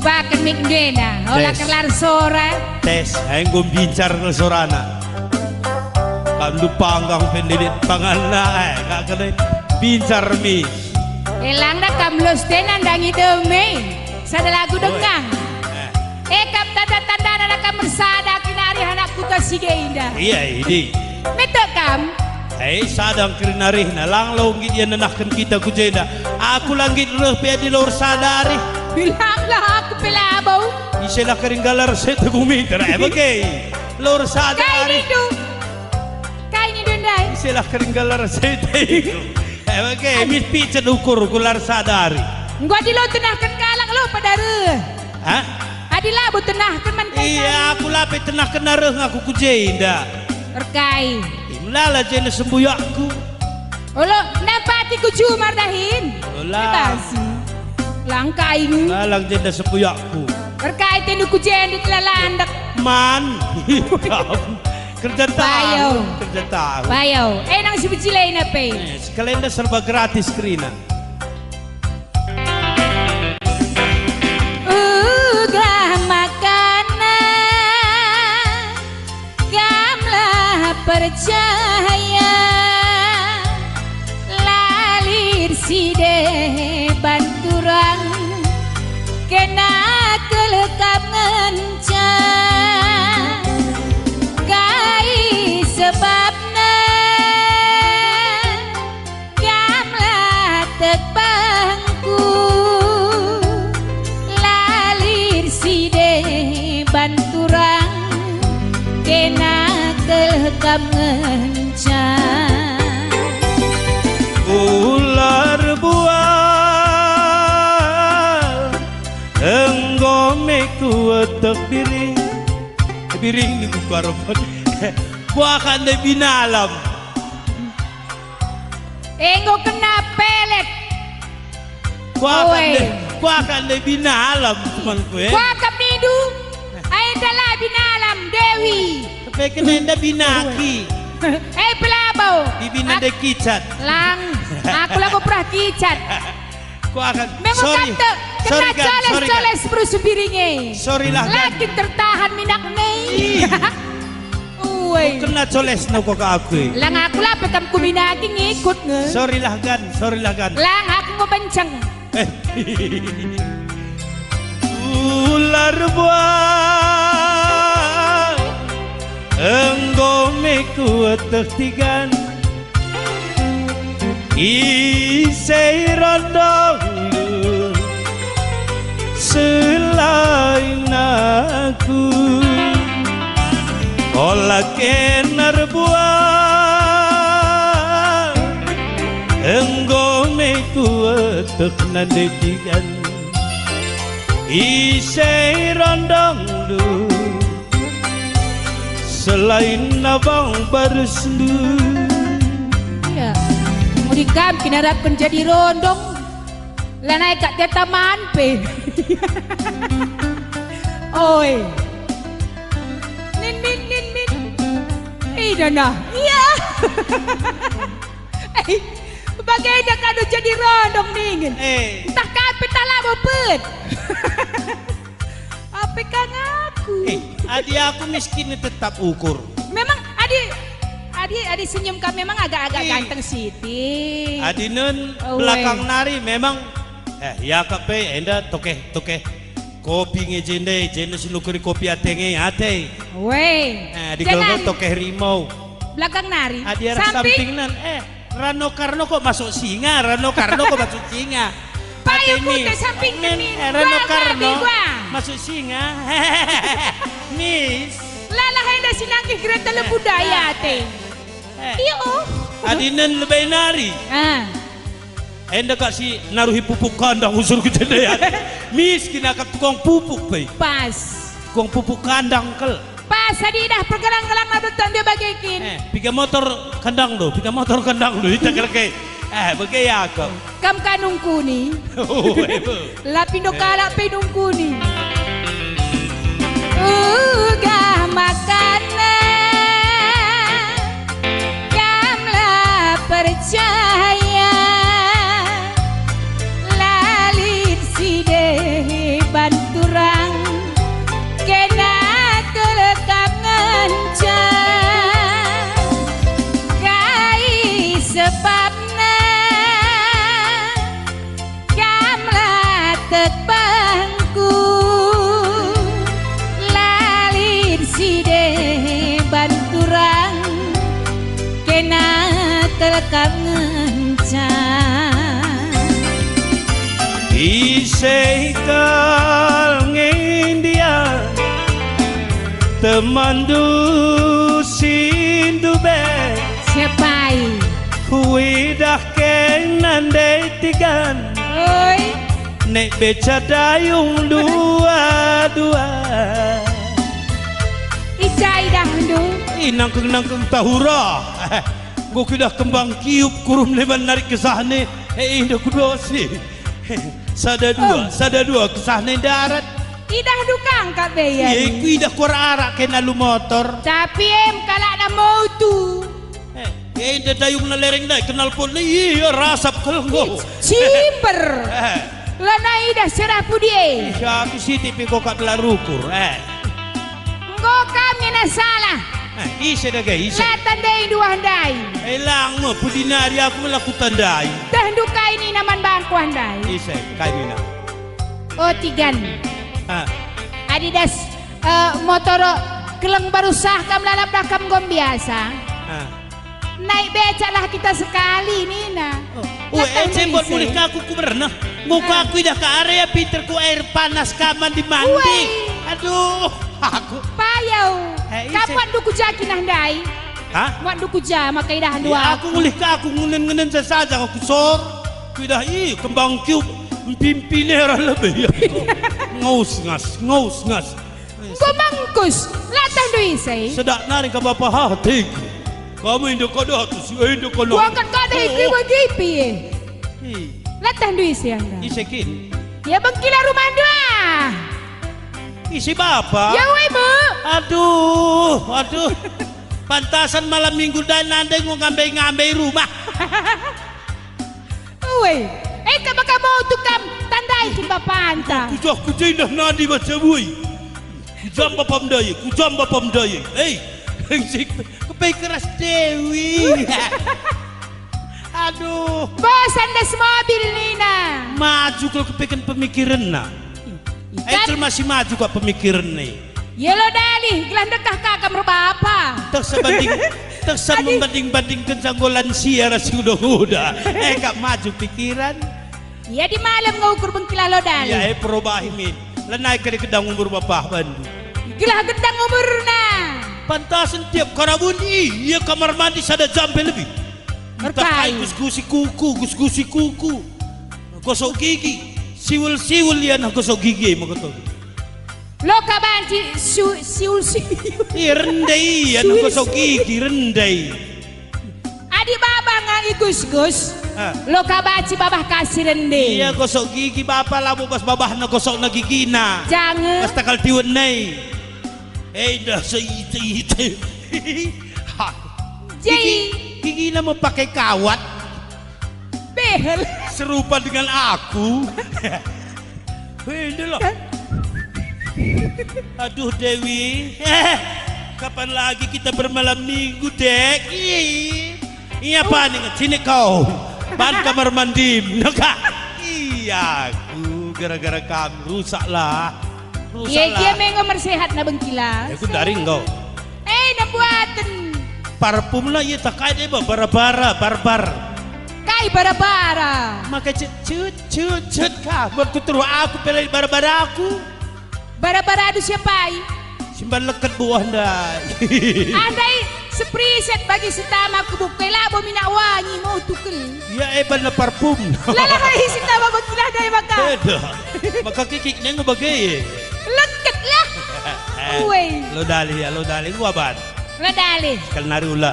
Bakan mingdena, olah kelar sora. Tes, aing gue bicar ke sorana. Kandu panggang pendidik pangana, gak kena bicar mi. Elang dah kamlos tenan dangi demi. Sada lagu dengang. Kap tanda-tanda anak kamu sada kinari anakku kasih indah. Iya ini. Meto kam. Sadang kirinari na lang longit yan nanakan kita kujena. Aku langit rupiah di luar sadari. Bilanglah aku pelabaw. Isela karinggalar sa tagumiter. Bagay. Luar sadari. Kain ni dundai. Isela karinggalar sa tagumiter. Bagay. Mis pizza ukur kular sadari. Gua di lo tenahkan kalak lo padare. Hah? Adilah bu tenahkan man kay. Iya aku lapit tenahkan nareng aku kujenda. Terkai. Imlala jena sembuyakku. Olo napati ku cumar dahin. Ola. Langka ini. Lalang jenda sembuyakku. Terkait ini ku jendit lalandak. Man. Kerja tahu. Kerja tahu. Bayaw. Nang si bicilay na pe. Sekalian dah serba gratis Krina. Percaya lalir side banturang kena kelekap ngencang kai sebabna gamlah tepangku lalir side banturang kena kelekap ngencang ular buah enggome kuatak biring ni kukarapot buah kan de binalam enggo kena pelet buah kan de binalam teman gue buah kamidu ay dala binalam Dewi tapi kena binaki pelabaw bibina de kicat lang aku lagu pernah kicat ku akan memang kata kena coles berusuh biringnya sorry lah lagi tertahan minak nih kena coles no kok aku lang aku lah pekam kuminaki ngikut nge sorry lah gan lang aku mau bencang ular buah enggome kuat tertigan isai rondong selain aku olah kenar buah enggome kuat tertigan isai rondong selain abang bersendu ya mau dikam kinarapkan jadi rondong lah naik kat dia taman pe oi nin dana iya bagaimana kado jadi rondong nih entah kape talabo pet apa kan aku adi aku miskin tetap ukur memang adi senyum kami memang agak-agak ganteng Siti adi nun belakang nari memang ya kape enda toke kopi ngejende jende silukuri kopi atenge ate weh di gelga toke rimau belakang nari adi arah samping nan Rano Karno kok masuk singa payu putih samping ini Rano Karno masuk singa Miss lala hendak sinangkih kereta budaya teh iya adinan lebay nari hendak kasih naruhi pupuk kandang usur kita ya Miss kinakap tukang pupuk pas tukang pupuk kandang kel pas tadi dah pergelang-gelang nabutang dia bagikin pika motor kandang lo kita kerke bagay ako kam kanung kuni lapindo kalak pinung kuni gah makanan kamlah percaya lalit si deh bantura kangencan Isekal ngindia Temandu sindu be Siapai Kuidah kenandai tigan Oi Nek beca dayung dua-dua Ijai dahdu Nangkeng-nangkeng tahura Gue kidah kembang kiup kurum leban narik kesahne indah kedua sih Sada dua kesahne darat Idah dukang kak beyan Iya idah kura arak kena lu motor Tapi kalak na mau tu indah dayung na lereng dah kenal pun iya rasap kalau go Cimber Lana idah serah pudie Siapa sih tipe kok kat larukur Ngo kami na salah Isa dah guys La tandai dua handai lang mo pudinari aku melakukan tandai Dah duka ini naman bangku handai Isa kayo na Oh tigan Adidas motor keleng baru sah kam lalap dakam gom biasa Naik becak lah kita sekali Nina cembot mulih kaku ku pernah muka aku dah ke area pinter ku air panas kaman di mandi aduh aku payau kapan duku jakin handai Wan duku ja makai dah dua aku mulih kaku ngunen-ngunen saja aku sor ku dah kembang kiup pimpinera lebih ngaus ngas Go mangkus latah dui say sedak nari ka bapa hati kamu indah kada tu si indah kada gua angkat kada ikri wagipi latah dui say anda isekin ya bangkila rumah dua isi bapak ya ibu aduh pantasan malam minggu dan nanti mau ngambil rumah woi kabaka mau tukam tandai kin bapak anta ku jindah nadi baca bui kujam bapak mdaya kepai keras dewi aduh bosan das mobil Nina maju kalau kepekan pemikiran na Ecel masih maju kok pemikiran nih ya lo dali gelan dekah kakak merbapa tak membanding-bandingkan sanggolan siara si udah kak maju pikiran ya di malam ngukur bengkila lo dali ya perubahin lenai ke kedang umur bapak bandu gelah gedang umur na pantasan tiap karabun iya kamar mandi sada jampe lebih berkai gus-gusi kuku gosok gigi siwul ya na gosok gigi makoto lo kabanci siul rendai ya na gosok gigi rendai adi babah ngang gus lo kabanci babah kasih rendai iya gosok gigi bapak lamu pas babah na gosok na gigi na jangan pas takal tiwan nai dah seite gigi na mau pakai kawat behel serupa dengan aku loh. Aduh Dewi kapan lagi kita bermalam minggu dek iya apa nih sini kau ban kamar mandi iya aku gara-gara kamu rusak lah dia mengomar sehat na bengkila aku dari engkau nabuatan parfum lah iya tak kaya deh barbar kai bara-bara maka cut ka buat kuturu aku pelai bara-bara aku bara-bara adu siapa simpan leket buah andai andai sepriset bagi setama aku bukai labo minyak wangi mau tukel ya na parfum lala kai setama bagilah dai maka maka kikik neng bagai leket lah uwe lo dali gua ban lo dali kal nari ula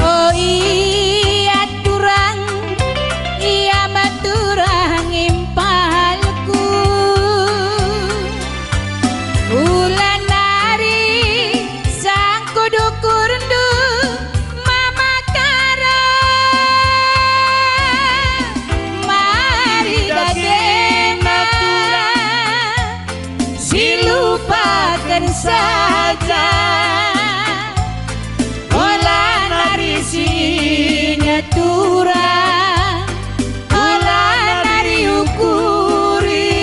oh iya turang iya maturang impalku ulan nari sang kudu kurundu mama kara mari dadena silupakan saja sinyatura olah nari ukuri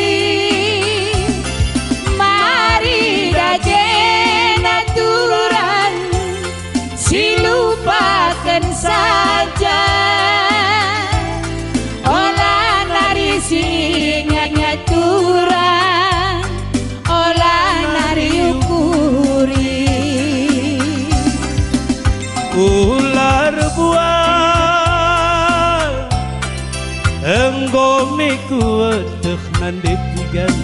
mari dajena turan silupakan ngandetikan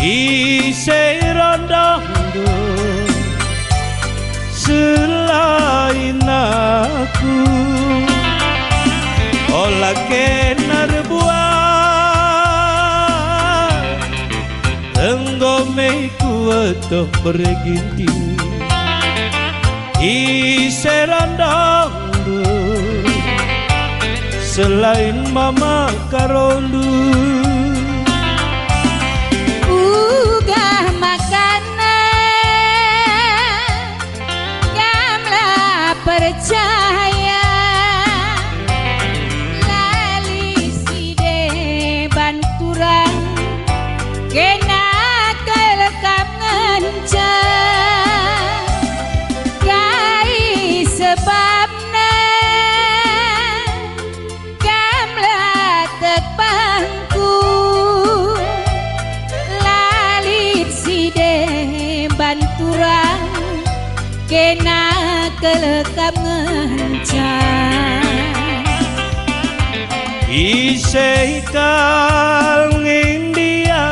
isi rondong selain aku olah kenar buah tenggome kuat berginting isi rondong selain mama karolu ugah makanan gamla percaya lali side banturan kena kelekap ngencang gai sebabna bangku lalit side banturang kena kelekap ngencang isai kalngin dia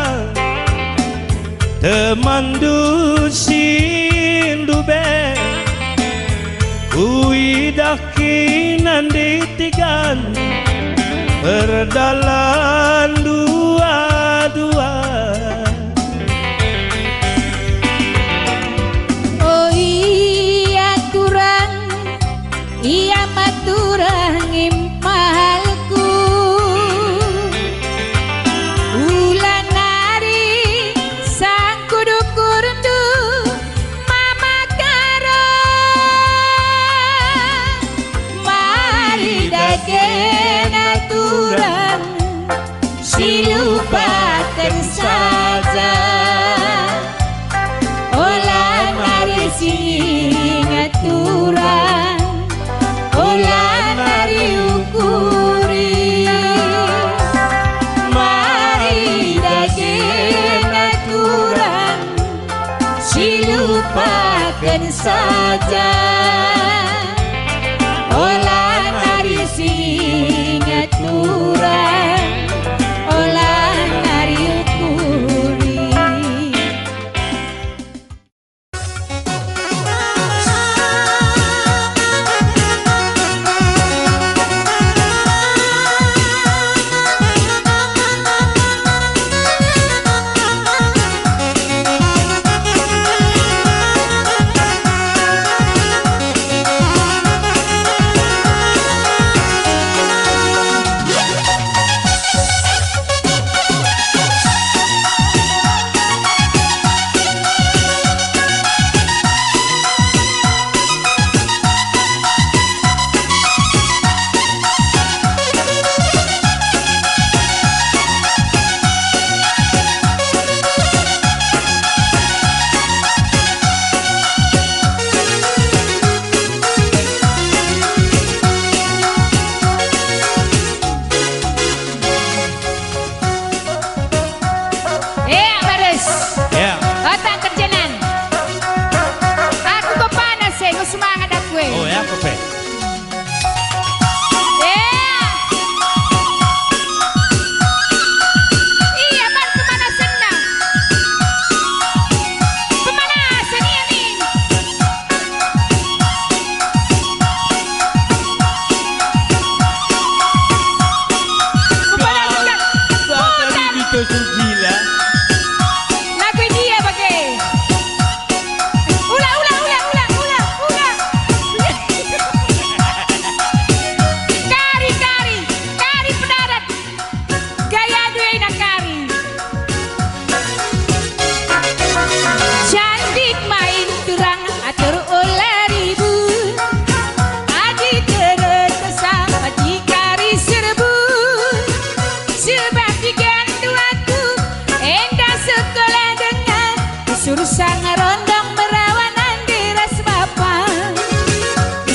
teman dusin dube kuidakinan ditigan berdalan dua-dua oh iya turang iya maturang impalku ulan nari sang kudu kurundu mama karo mari dagen aturan silupakan saja olah nari sing aturan olah nari ukuri mari dagen aturan silupakan saja olah nari sing aturan olah nari ukuri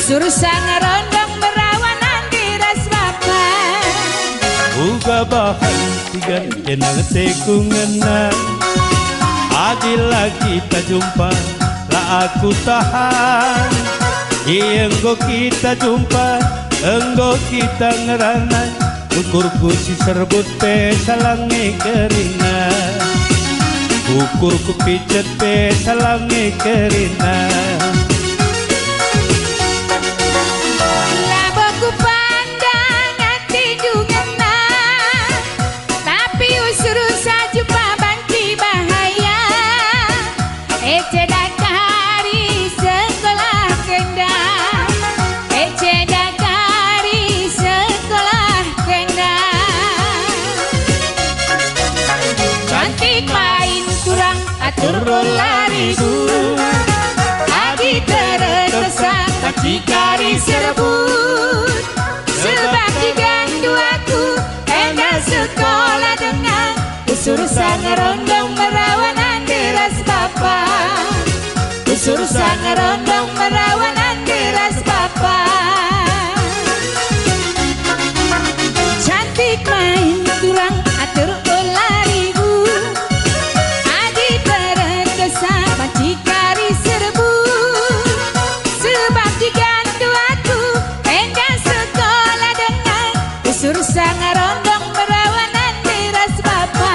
Surusan rondong berawanan diras bapak Uga bahan tiga kenal tekungenan Adila kita jumpa lah aku tahan Enggo kita jumpa Enggo kita ngeranai ukurku si serbut pe salangi kerina, ukurku pijet pe salangi kerina. Laboku pandang hati dungena, tapi usur saja banci bahaya. Ecedak hari sekolah kenda, ecedak hari sekolah kenda. Cantik main kurang atur lari bu, adi terdesak bacikari serbut. Sebab digandu aku enak sekolah dengan usur sang rondong merawanan deras bapa, usur sang rondong merawanan deras bapa. Cantik main kurang atur lari bu, adi terdesak bacikari serbut. Sebab digandu aku enak sekolah dengan usur sang rondong merawanan deras bapa,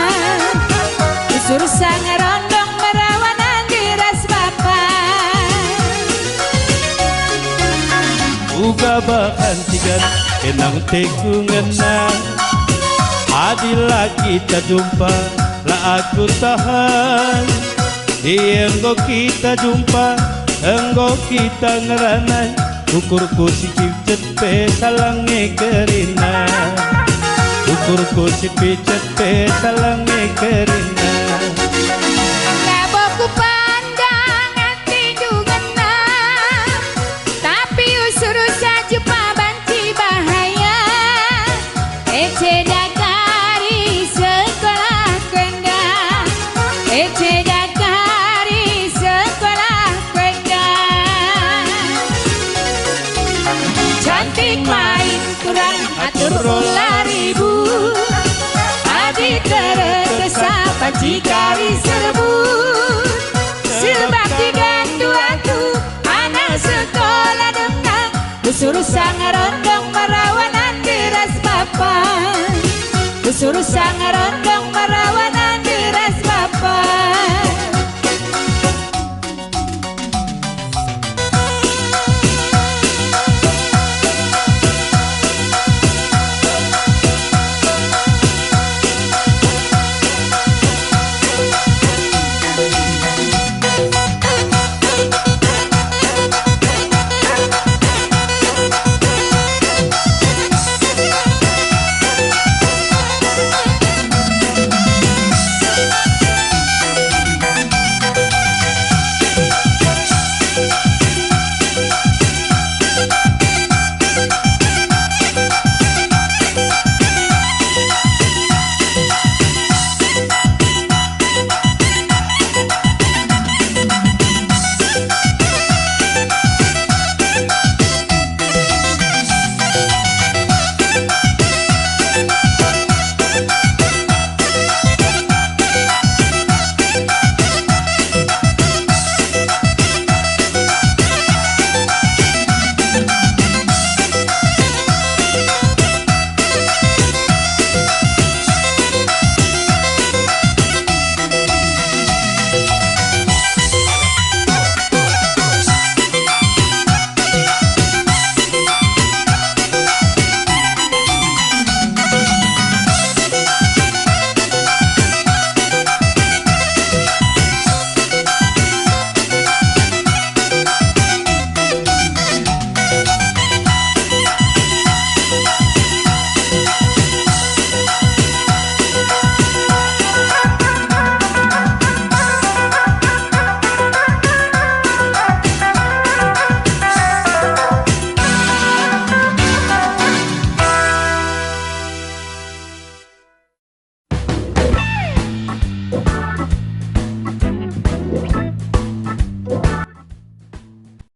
usur sang rondong merawanan deras bapa. Uga bahan tigan enang teku ngenang, adilah kita jumpa lah aku tahan. Enggo kita jumpa, enggo kita ngeranai, ukurku si pijet pe salangi kerina, ukurku si pijet pe salangi kerina. Laboku pandang hati dungena, tapi usur saja banci bahaya. Ecedak hari sekolah kenda, ecedak hari sekolah kenda. Cantik main kurang atur lari bu, adi terdesak bacikari serbut. Sebab digandu aku anak sekolah dengan usur sang rondong merawanan deras bapa, usur sang rondong